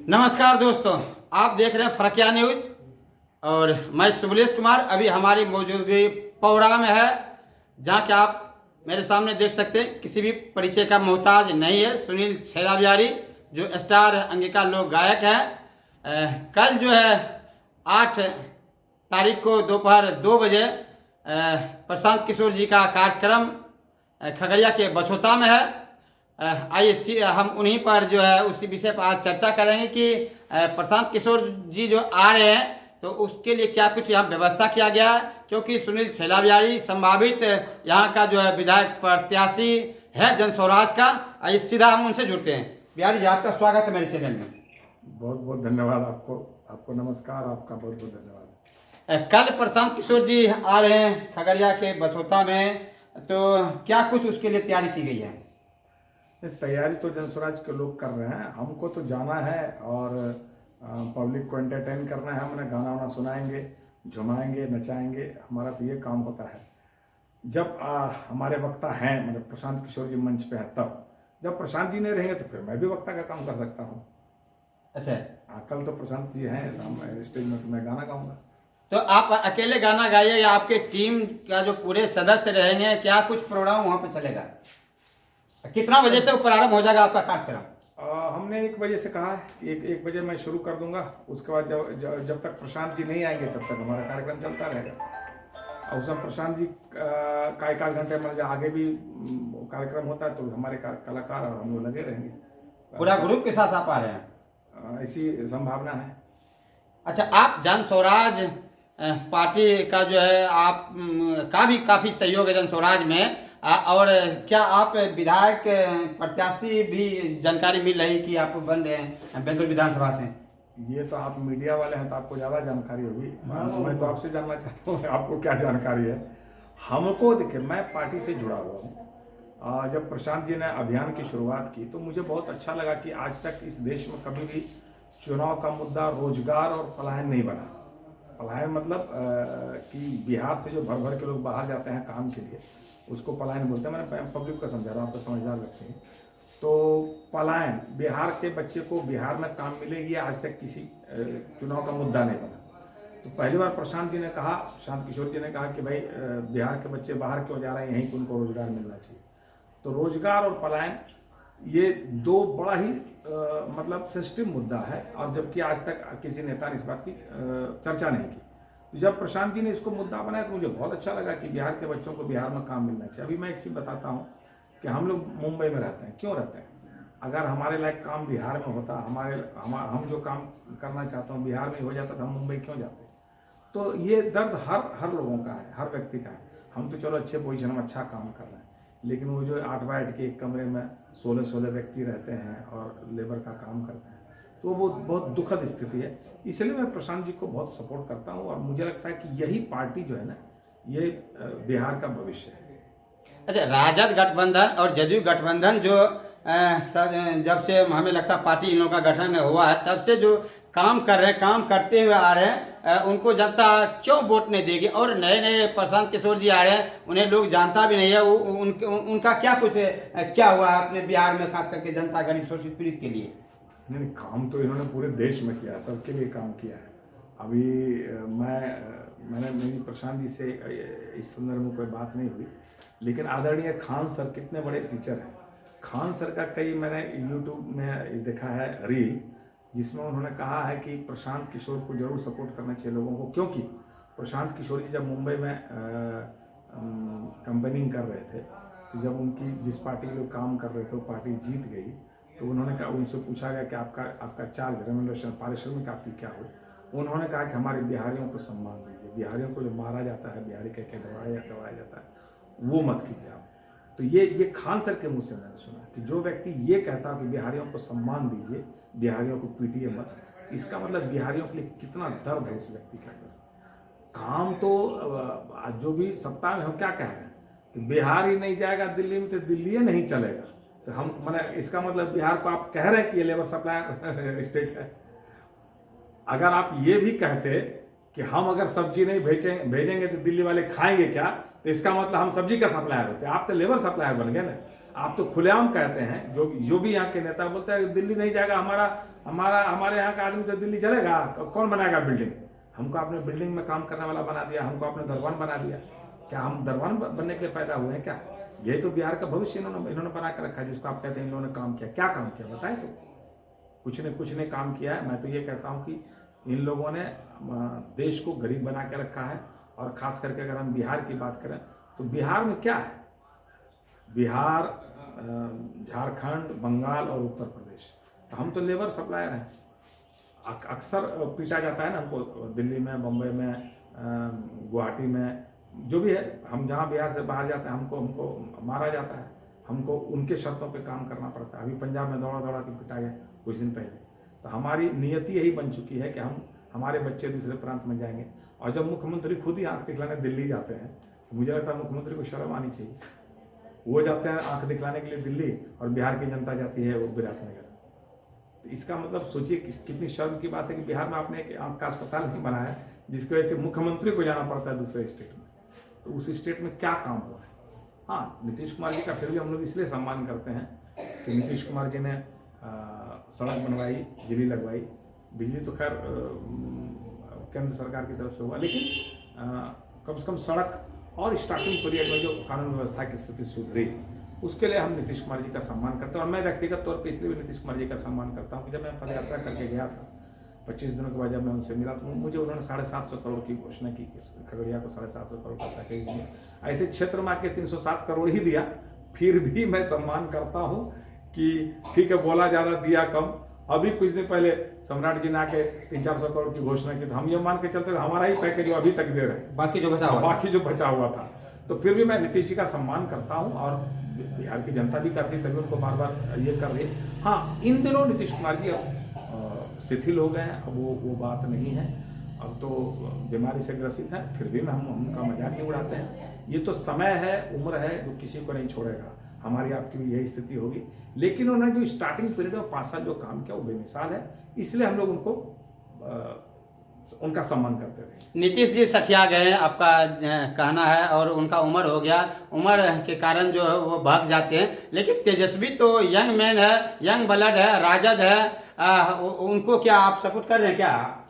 नमस्कार दोस्तों, आप देख रहे हैं फरकिया न्यूज और मैं शुभलेश कुमार। अभी हमारी मौजूदगी पौड़ा में है, जहां कि आप मेरे सामने देख सकते हैं। किसी भी परिचय का मोहताज नहीं है। सुनील छैला जो स्टार अंगिका लोक गायक हैं। कल जो है 8 तारीख को दोपहर 2 बजे प्रशांत किशोर जी का कार्यक्रम खगड़िया के बछौता में है। आइए हम उन्हीं पर जो है उसी विषय पर आज चर्चा करेंगे कि प्रशांत किशोर जी जो आ रहे हैं तो उसके लिए क्या कुछ यहाँ व्यवस्था किया गया है, क्योंकि सुनील छैला संभावित यहाँ का जो है विधायक प्रत्याशी है जन स्वराज का। आइए सीधा हम उनसे जुड़ते हैं। बिहारी जी, आपका स्वागत है मेरे चैनल में। बहुत बहुत धन्यवाद आपको नमस्कार, आपका बहुत बहुत धन्यवाद। कल प्रशांत किशोर जी आ रहे हैं खगड़िया के बछौता में, तो क्या कुछ उसके लिए तैयारी की गई है? तैयारी तो जनस्वराज के लोग कर रहे हैं, हमको तो जाना है और पब्लिक को एंटरटेन करना है। हमने गाना वाना सुनाएंगे, झुमाएंगे, नचाएंगे, हमारा तो ये काम होता है। जब हमारे वक्ता हैं, मतलब प्रशांत किशोर जी मंच पे हैं, तब जब प्रशांत जी नहीं रहेंगे तो फिर मैं भी वक्ता का काम कर सकता हूँ। अच्छा, कल तो प्रशांत जी हैं सामने स्टेज में, तो मैं गाना गाऊंगा। तो आप अकेले गाना गाइए या आपके टीम का जो पूरे सदस्य रहेंगे? क्या कुछ प्रोग्राम वहाँ पे चलेगा? कितना बजे से प्रारंभ हो जाएगा आपका कार्यक्रम? हमने 1 बजे से कहा है कि 1 बजे मैं शुरू कर दूंगा। उसके बाद जब तक प्रशांत जी नहीं आएंगे तब तक हमारा कार्यक्रम चलता रहेगा। और उस समय प्रशांत जी का 1 घंटे में आगे भी कार्यक्रम होता है, तो हमारे कलाकार और हम लोग लगे रहेंगे। पूरा ग्रुप के साथ आप आ रहे हैं? ऐसी संभावना है। अच्छा, आप जन स्वराज पार्टी का जो है आप का भी काफ़ी सहयोग है जन स्वराज में, और क्या आप विधायक प्रत्याशी भी जानकारी मिल रही कि आप बन रहे हैं बेंगलुरु विधानसभा से? ये तो आप मीडिया वाले हैं तो आपको ज़्यादा जानकारी होगी। मैं तो आपसे जानना चाहता हूँ आपको क्या जानकारी है। हमको देखिए, मैं पार्टी से जुड़ा हुआ हूँ। जब प्रशांत जी ने अभियान की शुरुआत की तो मुझे बहुत अच्छा लगा कि आज तक इस देश में कभी भी चुनाव का मुद्दा रोजगार और पलायन नहीं बना। पलायन मतलब कि बिहार से जो भर भर के लोग बाहर जाते हैं काम के लिए, उसको पलायन बोलते हैं। मैंने पब्लिक को समझा रहा हूँ, आप तो समझदार लगते हैं। तो पलायन, बिहार के बच्चे को बिहार में काम मिले, ये आज तक किसी चुनाव का मुद्दा नहीं बना। तो पहली बार प्रशांत जी ने कहा, प्रशांत किशोर जी ने कहा कि भाई बिहार के बच्चे बाहर क्यों जा रहे हैं, यहीं पर उनको रोजगार मिलना चाहिए। तो रोजगार और पलायन ये 2 बड़ा ही मतलब सेंसिटिव मुद्दा है, और जबकि आज तक किसी नेता ने इस बात की चर्चा नहीं की। तो जब प्रशांत जी ने इसको मुद्दा बनाया तो मुझे बहुत अच्छा लगा कि बिहार के बच्चों को बिहार में काम मिलना चाहिए। अभी मैं एक चीज़ बताता हूँ कि हम लोग मुंबई में रहते हैं। क्यों रहते हैं? अगर हमारे लायक काम बिहार में होता, हम जो काम करना चाहते हैं बिहार में हो जाता, तो हम मुंबई क्यों जाते? तो ये दर्द हर लोगों का है, हर व्यक्ति का है। हम तो चलो अच्छे पोजीशन में अच्छा काम कर रहे हैं, लेकिन वो जो 8 बैठ के एक कमरे में 16 व्यक्ति रहते हैं और लेबर का काम करते हैं, तो वो बहुत दुखद स्थिति है। इसलिए मैं प्रशांत जी को बहुत सपोर्ट करता हूँ, और मुझे लगता है कि यही पार्टी जो है ना, ये बिहार का भविष्य है। अच्छा, राजद गठबंधन और जदयू गठबंधन जो जब से हमें लगता है पार्टी इन लोगों का गठन हुआ है, तब से जो काम कर रहे हैं, काम करते हुए आ रहे हैं, उनको जनता क्यों वोट नहीं देगी? और नए नए प्रशांत किशोर जी आ रहे हैं, उन्हें लोग जानता भी नहीं है। उनका क्या कुछ क्या हुआ है अपने बिहार में, खास करके जनता गरीब शोषित पीड़ित के लिए? नहीं, काम तो इन्होंने पूरे देश में किया, सबके लिए काम किया है। अभी मैंने मेरी प्रशांत जी से इस संदर्भ में कोई बात नहीं हुई, लेकिन आदरणीय खान सर कितने बड़े टीचर हैं। खान सर का कई मैंने यूट्यूब में देखा है रील, जिसमें उन्होंने कहा है कि प्रशांत किशोर को जरूर सपोर्ट करना चाहिए लोगों को, क्योंकि प्रशांत किशोर जी जब मुंबई में कंपेनिंग कर रहे थे, तो जब उनकी जिस पार्टी के लोग काम कर रहे थे वो पार्टी जीत गई, तो उन्होंने कहा, उनसे पूछा गया कि आपका चार्ज रेमुनरेशन पारिश्रमिक आपकी क्या हो? उन्होंने कहा कि हमारे बिहारियों को सम्मान दीजिए, बिहारियों को जो मारा जाता है, बिहारी कह के दबाया जाता है, वो मत कीजिए आप। तो ये खान सर के मुंह से मैंने सुना कि जो व्यक्ति ये कहता है कि बिहारियों को सम्मान दीजिए, बिहारियों को पीटिए मत, इसका मतलब बिहारियों के लिए कितना दर्द है उस व्यक्ति के अंदर। काम तो जो भी सत्ता में हम क्या कह रहे हैं कि बिहार ही नहीं जाएगा दिल्ली में, तो दिल्ली नहीं चलेगा। तो हम मतलब इसका मतलब बिहार को आप कह रहे हैं कि ये लेबर सप्लायर स्टेट है। अगर आप ये भी कहते कि हम अगर सब्जी नहीं भेजेंगे तो दिल्ली वाले खाएंगे क्या, तो इसका मतलब हम सब्जी का सप्लायर होते, आप तो लेबर सप्लायर बन गए ना। आप तो खुलेआम कहते हैं, जो भी यहाँ के नेता बोलते हैं दिल्ली नहीं जाएगा, हमारे यहाँ का आदमी तो दिल्ली चलेगा, कौन बनाएगा बिल्डिंग? हमको आपने बिल्डिंग में काम करने वाला बना दिया, हमको आपने दरबान बना दिया। क्या हम दरबान बनने के लिए पैदा हुए हैं क्या? यही तो बिहार का भविष्य इन्होंने बना कर रखा है, जिसको आप कहते हैं इन लोगों ने काम किया। क्या काम किया बताएं तो? कुछ ने काम किया है। मैं तो ये कहता हूँ कि इन लोगों ने देश को गरीब बना के रखा है। और खास करके अगर हम बिहार की बात करें तो बिहार में क्या है? बिहार, झारखंड, बंगाल और उत्तर प्रदेश, तो हम तो लेबर सप्लायर हैं। अक्सर पीटा जाता है ना हमको, दिल्ली में, बम्बई में, गुवाहाटी में, जो भी है, हम जहाँ बिहार से बाहर जाते हैं हमको मारा जाता है, हमको उनके शर्तों पे काम करना पड़ता है। अभी पंजाब में दौड़ा दौड़ा के पिटा गया कुछ दिन पहले। तो हमारी नियति यही बन चुकी है कि हमारे बच्चे दूसरे प्रांत में जाएंगे। और जब मुख्यमंत्री खुद ही आंख दिखलाने दिल्ली जाते हैं, तो मुझे लगता है मुख्यमंत्री को शर्म आनी चाहिए। वो जाते हैं आंख दिखलाने के लिए दिल्ली, और बिहार की जनता जाती है वो विराटनगर। तो इसका मतलब सोचिए कितनी शर्म की बात है कि बिहार में आपने एक आंख का अस्पताल नहीं बनाया, जिसकी वजह से मुख्यमंत्री को जाना पड़ता है दूसरे स्टेट में। तो उस स्टेट में क्या काम हुआ है? हाँ, नीतीश कुमार जी का फिर भी हम लोग इसलिए सम्मान करते हैं कि नीतीश कुमार जी ने सड़क बनवाई, बिजली लगवाई। बिजली तो खैर केंद्र सरकार की तरफ से हुआ, लेकिन कम से कम सड़क और स्टार्टिंग पीरियड में जो कानून व्यवस्था की स्थिति सुधरी, उसके लिए हम नीतीश कुमार जी का सम्मान करते हैं। और मैं व्यक्तिगत तौर पे इसलिए भी नीतीश कुमार जी का सम्मान करता हूँ कि जब मैं पदयात्रा करके गया था 25 दिनों के बाद, जब मैं उनसे मिला तो मुझे उन्होंने 750 करोड़ की घोषणा की, खगड़िया को 750 करोड़ का पैकेज दिया। ऐसे क्षेत्र में आके 307 करोड़ ही दिया, फिर भी मैं सम्मान करता हूँ कि ठीक है, बोला ज़्यादा दिया कम। अभी कुछ दिन पहले सम्राट जी ने आके 300-400 करोड़ की घोषणा की, तो हम ये मान के चलते हमारा ही पैकेज अभी तक दे रहे हैं, बाकी जो बचा हुआ था। तो फिर भी मैं नीतीश जी का सम्मान करता हूं, और बिहार की जनता भी करती, तभी उनको बार बार ये कर रही है। हाँ, इन दिनों नीतीश कुमार जी अब शिथिल हो गए हैं, अब वो बात नहीं है, अब तो बीमारी से ग्रसित है। फिर भी हम उनका मजाक नहीं उड़ाते हैं। ये तो समय है, उम्र है, जो किसी को नहीं छोड़ेगा। हमारी आपकी भी यही स्थिति होगी। लेकिन उन्होंने जो स्टार्टिंग पीरियड में 5 साल जो काम किया वो बेमिसाल है, इसलिए हम लोग उनका सम्मान करते रहे। नीतीश जी सठिया गए, आपका कहना है, और उनका उम्र हो गया, उम्र के कारण जो है वो भाग जाते हैं। लेकिन तेजस्वी तो यंग मैन है, यंग ब्लड है, राजद है, उनको क्या आप सपोर्ट कर रहे हैं क्या?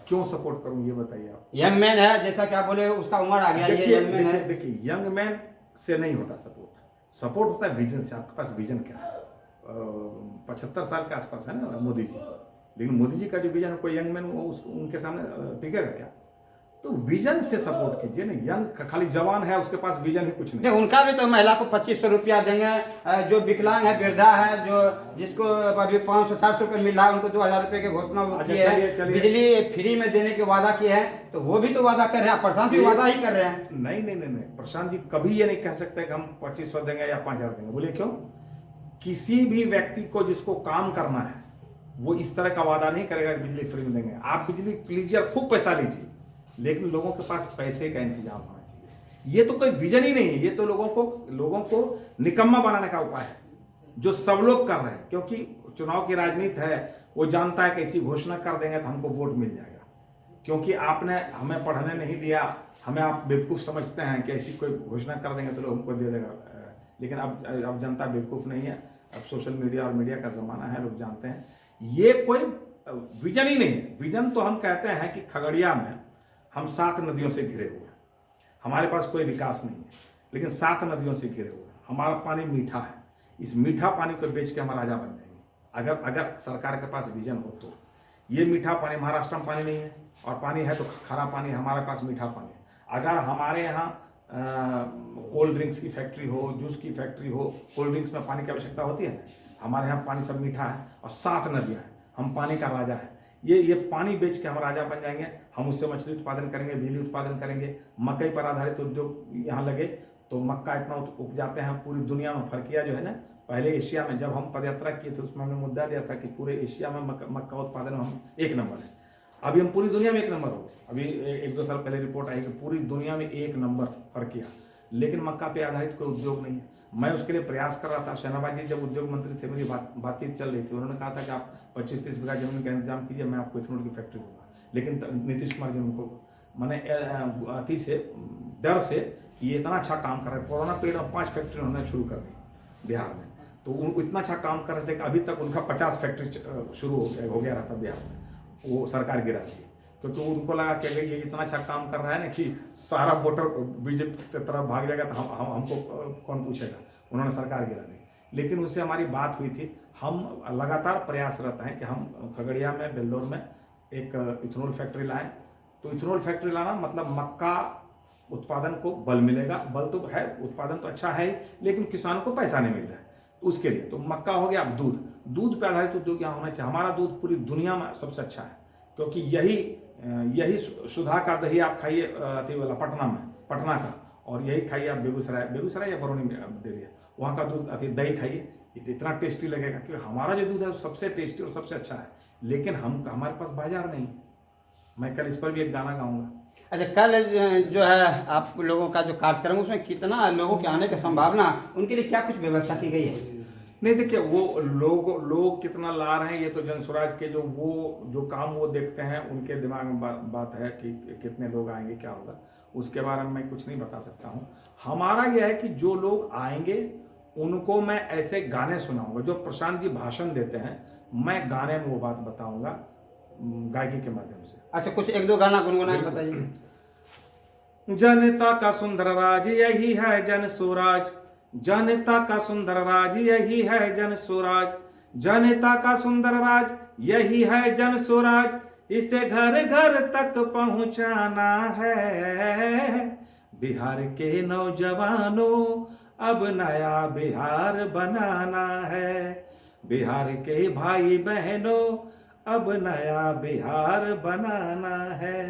क्यों सपोर्ट करूं ये बताइए आप? यंग मैन है, जैसा क्या बोले, उसका उम्र आ गया, ये यंग मैन है। देखिए, यंग मैन से नहीं होता सपोर्ट होता है विजन से। आपके पास विजन क्या है? 75 साल के आसपास है ना मोदी जी, लेकिन मोदी जी का जो विजन है, कोई यंग मैन उनके सामने टिकेगा क्या? तो विजन से सपोर्ट कीजिए ना। यंग खाली जवान है, उसके पास विजन ही कुछ नहीं। उनका भी तो महिला को 2500 रुपया देंगे, जो विकलांग है, वृद्धा है, जो जिसको अभी 500-400 रुपये मिल रहा है, उनको 2000 रुपये की घोषणा की है। बिजली फ्री में देने के वादा किए हैं, तो वो भी तो वादा कर रहे हैं। प्रशांत भी वादा ही कर रहे हैं। नहीं, प्रशांत जी कभी ये नहीं कह सकते कि हम 2500 देंगे या 5000 देंगे। बोले क्यों? किसी भी व्यक्ति को जिसको काम करना है, वो इस तरह का वादा नहीं करेगा कि बिजली फ्री में देंगे। आप बिजली लीजिए, खूब पैसा लीजिए, लेकिन लोगों के पास पैसे का इंतजाम होना चाहिए। ये तो कोई विजन ही नहीं है, ये तो लोगों को निकम्मा बनाने का उपाय है, जो सब लोग कर रहे हैं। क्योंकि चुनाव की राजनीति है, वो जानता है कि ऐसी घोषणा कर देंगे तो हमको वोट मिल जाएगा, क्योंकि आपने हमें पढ़ने नहीं दिया, हमें आप बेवकूफ़ समझते हैं कि ऐसी कोई घोषणा कर देंगे तो लोग हमको दे देगा। लेकिन अब जनता बेवकूफ़ नहीं है, अब सोशल मीडिया और मीडिया का ज़माना है, लोग जानते हैं। ये कोई विजन ही नहीं है। विजन तो हम कहते हैं कि खगड़िया में हम 7 नदियों से घिरे हुए हैं, हमारे पास कोई विकास नहीं है, लेकिन 7 नदियों से घिरे हुए हैं। हमारा पानी मीठा है, इस मीठा पानी को बेच के हम राजा बन जाएंगे। अगर सरकार के पास विजन हो तो। ये मीठा पानी, महाराष्ट्र में पानी नहीं है, और पानी है तो खारा पानी, हमारे पास मीठा पानी है। अगर हमारे यहाँ कोल्ड ड्रिंक्स की फैक्ट्री हो, जूस की फैक्ट्री हो, कोल्ड ड्रिंक्स में पानी की आवश्यकता होती है। हमारे यहाँ पानी सब मीठा है, और 7 नदियाँ हैं, हम पानी का राजा है। ये पानी बेच के हम राजा बन जाएंगे। हम उससे मछली उत्पादन करेंगे, बिजली उत्पादन करेंगे, मकई पर आधारित उद्योग यहाँ लगे तो मक्का इतना उपजाते हैं पूरी दुनिया में। फर्किया जो है ना, पहले एशिया में जब हम पदयात्रा किए थे उसमें हमने मुद्दा दिया था कि पूरे एशिया में मक्का उत्पादन में हम 1 नंबर है। अभी हम पूरी दुनिया में 1 नंबर हो। अभी 1-2 साल पहले रिपोर्ट आई कि पूरी दुनिया में 1 नंबर फर्किया, लेकिन मक्का पे आधारित कोई उद्योग नहीं है। मैं उसके लिए प्रयास कर रहा था। शहनाबाद जी जब उद्योग मंत्री थे, मेरी बातचीत चल रही थी, उन्होंने कहा था कि आप 25-30 बीघा जमीन का इंतजाम कीजिए, मैं आपको इथेनॉल की फैक्ट्री दूंगा। लेकिन नीतीश कुमार जी उनको मैंने अति से डर से ये इतना अच्छा काम कर रहे हैं, कोरोना पीरियड में 5 फैक्ट्री उन्होंने शुरू कर दी। बिहार में। तो उनको इतना अच्छा काम कर रहे थे कि अभी तक उनका 50 फैक्ट्री शुरू हो गया रहता बिहार में, वो सरकार गिरा दी, क्योंकि उनको लगा कि अगर ये इतना अच्छा काम कर रहा है ना कि सारा वोटर बीजेपी की तरफ भाग जाएगा तो हमको कौन पूछेगा, उन्होंने सरकार गिरा दी। लेकिन उससे हमारी बात हुई थी, हम लगातार प्रयासरत हैं कि हम खगड़िया में, बेल्दौर में एक इथेनॉल फैक्ट्री लाएं। तो इथेनॉल फैक्ट्री लाना मतलब मक्का उत्पादन को बल मिलेगा, बल तो है, उत्पादन तो अच्छा है, लेकिन किसानों को पैसा नहीं मिल रहा है। तो उसके लिए तो मक्का हो गया। अब दूध पे आधारित उद्योग यहाँ होना चाहिए। हमारा दूध पूरी दुनिया में सबसे अच्छा है, क्योंकि यही सुधा का दही आप खाइए वाला पटना का, और यही खाइए आप बेगूसराय या बरौनी में दे दिया, वहाँ का दूध दही खाइए, इतना टेस्टी लगेगा। क्योंकि हमारा जो दूध है वो सबसे टेस्टी और सबसे अच्छा है, लेकिन हमारे पास बाजार नहीं। मैं कल इस पर भी एक गाना गाऊंगा। अच्छा, कल जो है आप लोगों का जो कार्यक्रम उसमें कितना लोगों के आने की संभावना, उनके लिए क्या कुछ व्यवस्था की गई है? नहीं, देखिए वो लोग कितना ला रहे हैं, ये तो जनस्वराज के जो काम वो देखते हैं, उनके दिमाग में बात है कि कितने लोग आएंगे, क्या होगा, उसके बारे में मैं कुछ नहीं बता सकता हूँ। हमारा यह है कि जो लोग आएंगे उनको मैं ऐसे गाने सुनाऊंगा, जो प्रशांत जी भाषण देते हैं, मैं गाने में वो बात बताऊंगा गायकी के माध्यम से। अच्छा, कुछ एक दो गाना गुनगुना के बताइए। जनता का सुंदर राज यही है जन स्वराज, जनता का सुंदर राज यही है जन स्वराज, जनता का सुंदर राज यही है जन स्वराज, इसे घर घर तक पहुंचाना है। बिहार के नौजवानों अब नया बिहार बनाना है, बिहार के भाई बहनों अब नया बिहार बनाना है।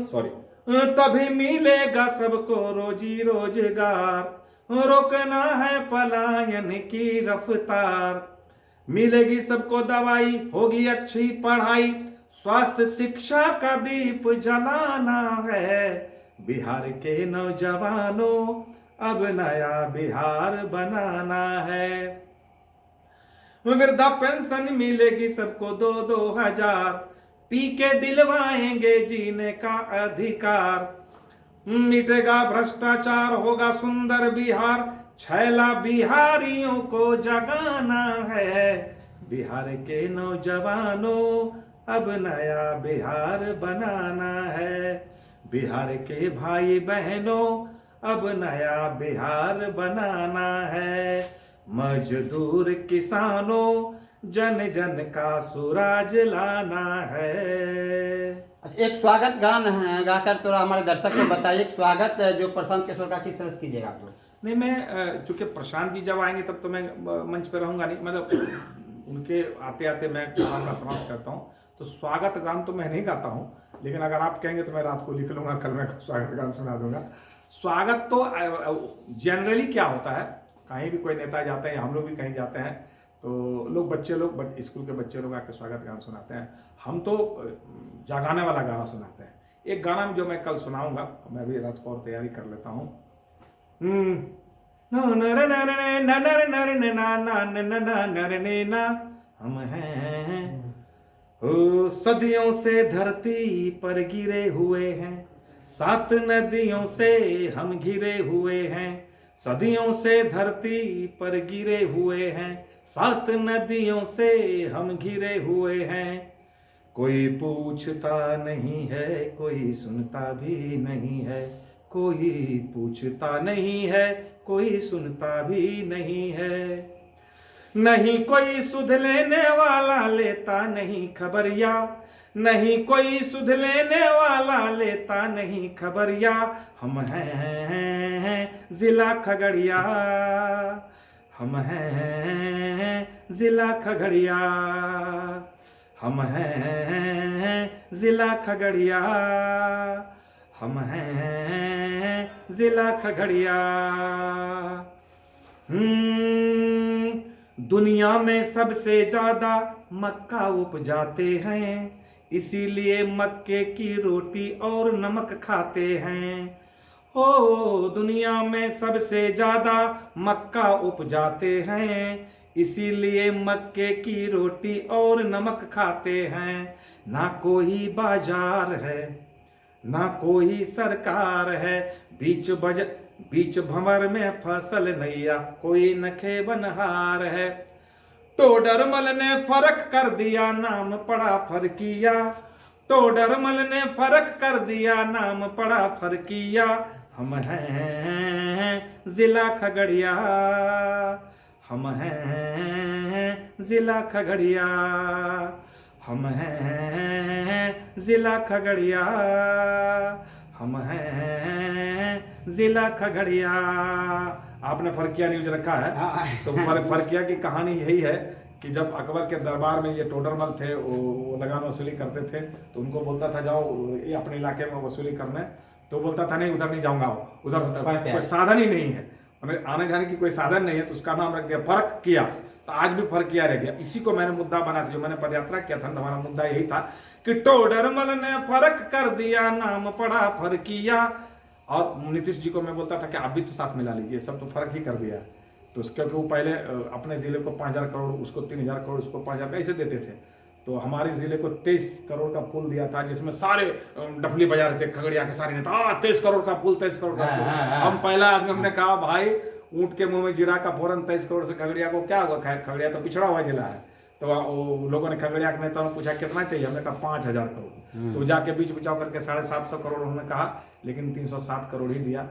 सॉरी। तभी मिलेगा सबको रोजी रोजगार, रोकना है पलायन की रफ्तार, मिलेगी सबको दवाई, होगी अच्छी पढ़ाई, स्वास्थ्य शिक्षा का दीप जलाना है। बिहार के नौजवानों अब नया बिहार बनाना है। वृद्धा पेंशन मिलेगी सबको 2-2 हजार, पी के दिलवाएंगे जीने का अधिकार, मिटेगा भ्रष्टाचार, होगा सुंदर बिहार, छैला बिहारियों को जगाना है। बिहार के नौजवानों अब नया बिहार बनाना है, बिहार के भाई बहनों अब नया बिहार बनाना है। मजदूर किसानों जन जन का सुराज लाना है। अच्छा, एक स्वागत गान गाकर थोड़ा हमारे दर्शक को बताइए, स्वागत जो प्रशांत किशोर का किस तरह से कीजिएगा आप लोग? नहीं, मैं चूंकि प्रशांत जी जब आएंगे तब तो मैं मंच पे रहूंगा नहीं, मतलब उनके आते आते मैं गाना समाप्त करता हूँ। तो स्वागत गान तो मैं नहीं गाता हूँ, लेकिन अगर आप कहेंगे तो मैं रात को लिख लूंगा, कल मैं स्वागत गान सुना दूंगा। स्वागत तो जनरली क्या होता है, कहीं भी कोई नेता जाते हैं, हम लोग भी कहीं जाते हैं, तो स्कूल के बच्चे लोग आके स्वागत गान सुनाते हैं। हम तो जगाने वाला गाना सुनाते हैं। एक गाना जो मैं कल सुनाऊंगा, मैं भी रात को और तैयारी कर लेता हूँ। हम हैं सदियों से धरती पर गिरे हुए हैं, 7 नदियों से हम घिरे हुए हैं, सदियों से धरती पर गिरे हुए हैं, 7 नदियों से हम घिरे हुए हैं। कोई पूछता नहीं है, कोई सुनता भी नहीं है, कोई पूछता नहीं है, कोई सुनता भी नहीं है। नहीं कोई सुध लेने वाला लेता नहीं खबरिया, नहीं कोई सुध लेने वाला लेता नहीं खबरिया। हम हैं जिला खगड़िया, हम हैं जिला खगड़िया, हम हैं जिला खगड़िया, हम हैं जिला खगड़िया। दुनिया में सबसे ज्यादा मक्का उपजाते हैं, इसीलिए मक्के की रोटी और नमक खाते हैं। ओ दुनिया में सबसे ज्यादा मक्का उपजाते हैं, इसीलिए मक्के की रोटी और नमक खाते हैं। ना कोई बाजार है, ना कोई सरकार है, बीच भंवर में फसल नैया कोई नखे बनहार है। टोडरमल ने फर्क कर दिया नाम पड़ा फर्किया, टोडरमल ने फर्क कर दिया नाम पड़ा फर्किया। हम हैं जिला खगड़िया, हम हैं जिला खगड़िया, हम हैं जिला खगड़िया, हम हैं जिला खगड़िया। आपने फर्किया न्यूज रखा है, तो फर्किया की कहानी यही है कि जब अकबर के दरबार में ये टोडरमल थे, वो लगान वसूली करते थे, तो उनको बोलता था जाओ ये अपने इलाके में वसूली करने, तो बोलता था नहीं उधर नहीं जाऊंगा, उधर कोई साधन ही नहीं है, उन्हें आने जाने की कोई साधन नहीं है, तो उसका नाम रख दिया फर्क किया। तो आज भी फर्क किया रह गया। इसी को मैंने मुद्दा बना था, जो मैंने पदयात्रा किया था, हमारा मुद्दा यही था कि टोडरमल ने फर्क कर दिया नाम पड़ा फर्किया। और नीतीश जी को मैं बोलता था कि आप भी तो साथ मिला लीजिए, सब तो फर्क ही कर दिया। तो क्योंकि वो पहले अपने जिले को 5000 करोड़, उसको 3000 करोड़, उसको 5000 ऐसे देते थे। तो हमारे जिले को 23 करोड़ का पुल दिया था, जिसमें सारे डफली बाजार के खगड़िया के सारे नेता 23 करोड़ का पुल, 23 करोड़ का पुल। हम पहला आदमी हमने कहा भाई ऊंट के मुंह में जीरा का फोरन, 23 करोड़ से खगड़िया को क्या होगा, खगड़िया तो पिछड़ा हुआ जिला है। तो लोगों ने खगड़िया के नेताओं ने पूछा कितना चाहिए, हमने कहा 5000 करोड़। तो जाके बीच बचाव करके 750 करोड़ उन्होंने कहा, लेकिन 307 करोड़ ही दिया।